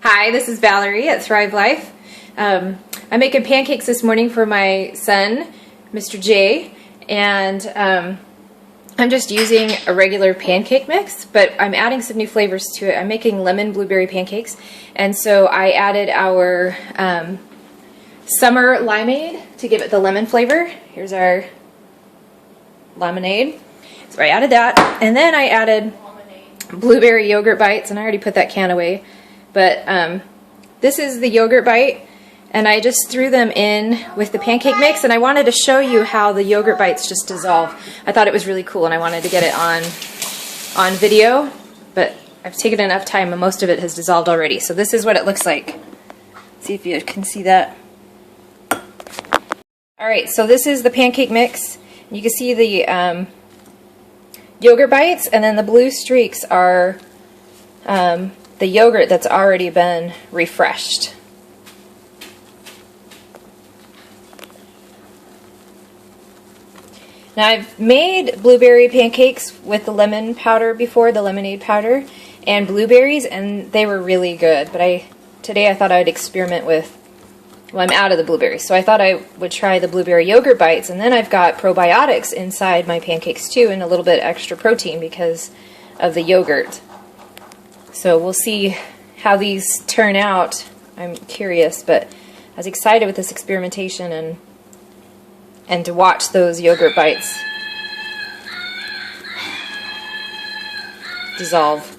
Hi, this is Valerie at Thrive Life. I'm making pancakes this morning for my son, Mr. J, and I'm just using a regular pancake mix, but I'm adding some new flavors to it. I'm making lemon blueberry pancakes, and so I added our summer limeade to give it the lemon flavor. Here's our lemonade. So I added that, and then I added blueberry yogurt bites, and I already put that can away. But this is the yogurt bite, and I just threw them in with the pancake mix, and I wanted to show you how the yogurt bites just dissolve. I thought it was really cool, and I wanted to get it on video, but I've taken enough time, and most of it has dissolved already. So this is what it looks like. See if you can see that. Alright, so this is the pancake mix. You can see the yogurt bites, and then the blue streaks are the yogurt that's already been refreshed. Now I've made blueberry pancakes with the lemon powder before, the lemonade powder, and blueberries, and they were really good. But today I thought I'd experiment with, well, I'm out of the blueberries, so I thought I would try the blueberry yogurt bites, and then I've got probiotics inside my pancakes too, and a little bit extra protein because of the yogurt. So we'll see how these turn out. I'm curious, but I was excited with this experimentation and to watch those yogurt bites dissolve.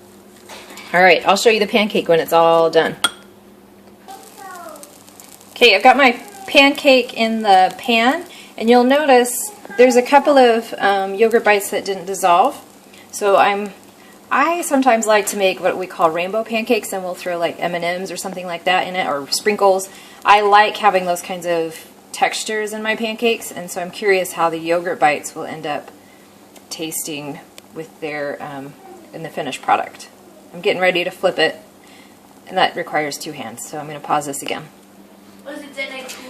Alright, I'll show you the pancake when it's all done. Okay, I've got my pancake in the pan, and you'll notice there's a couple of yogurt bites that didn't dissolve. So I sometimes like to make what we call rainbow pancakes, and we'll throw like M&Ms or something like that in it, or sprinkles. I like having those kinds of textures in my pancakes, and so I'm curious how the yogurt bites will end up tasting with their in the finished product. I'm getting ready to flip it, and that requires 2 hands, so I'm going to pause this again.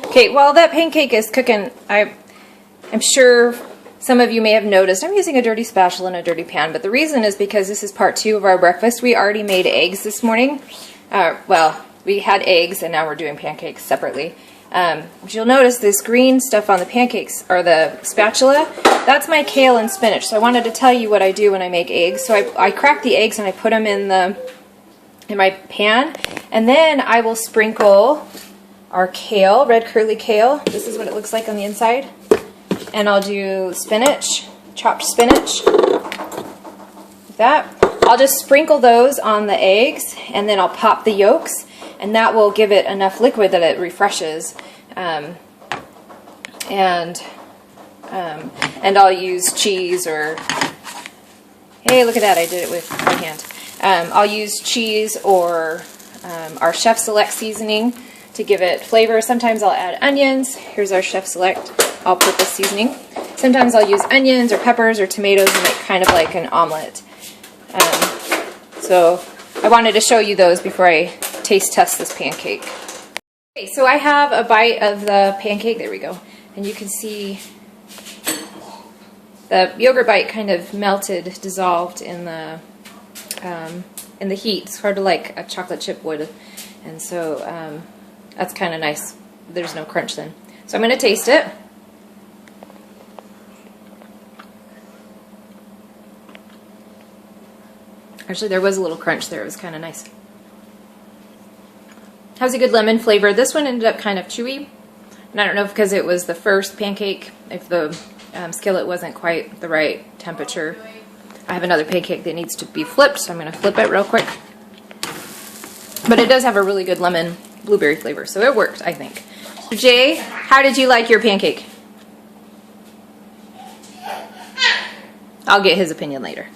Okay, while that pancake is cooking, I'm sure some of you may have noticed I'm using a dirty spatula and a dirty pan, but the reason is because this is part 2 of our breakfast. We already made eggs this morning. Well, we had eggs, and now we're doing pancakes separately. But you'll notice this green stuff on the pancakes, or the spatula, that's my kale and spinach. So I wanted to tell you what I do when I make eggs. So I crack the eggs and I put them in my pan, and then I will sprinkle our kale, red curly kale. This is what it looks like on the inside. And I'll do spinach, chopped spinach, like that. I'll just sprinkle those on the eggs, and then I'll pop the yolks, and that will give it enough liquid that it refreshes. And I'll use cheese, or, hey, look at that, I did it with my hand. I'll use cheese or our Chef Select seasoning to give it flavor. Sometimes I'll add onions. Here's our Chef Select all-purpose seasoning. Sometimes I'll use onions or peppers or tomatoes and make kind of like an omelet. So I wanted to show you those before I taste test this pancake. Okay, so I have a bite of the pancake. There we go. And you can see the yogurt bite kind of melted, dissolved in the heat, sort of like a chocolate chip would. And so that's kind of nice. There's no crunch then. So I'm going to taste it. Actually, there was a little crunch there. It was kind of nice. Has a good lemon flavor. This one ended up kind of chewy. And I don't know if because it was the first pancake, if the skillet wasn't quite the right temperature. I have another pancake that needs to be flipped, so I'm going to flip it real quick. But it does have a really good lemon blueberry flavor, so it worked, I think. Jay, how did you like your pancake? I'll get his opinion later.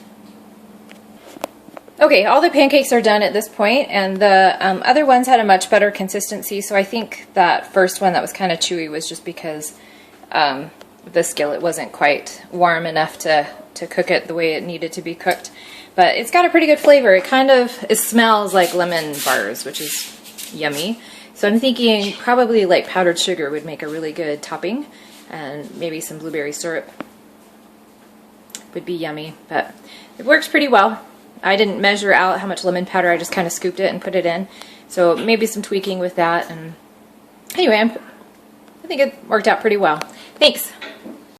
Okay, all the pancakes are done at this point, and the other ones had a much better consistency, so I think that first one that was kind of chewy was just because the skillet wasn't quite warm enough to cook it the way it needed to be cooked. But it's got a pretty good flavor. It smells like lemon bars, which is yummy. So I'm thinking probably like powdered sugar would make a really good topping, and maybe some blueberry syrup would be yummy, but it works pretty well. I didn't measure out how much lemon powder, I just kind of scooped it and put it in. So maybe some tweaking with that. And anyway, I think it worked out pretty well. Thanks.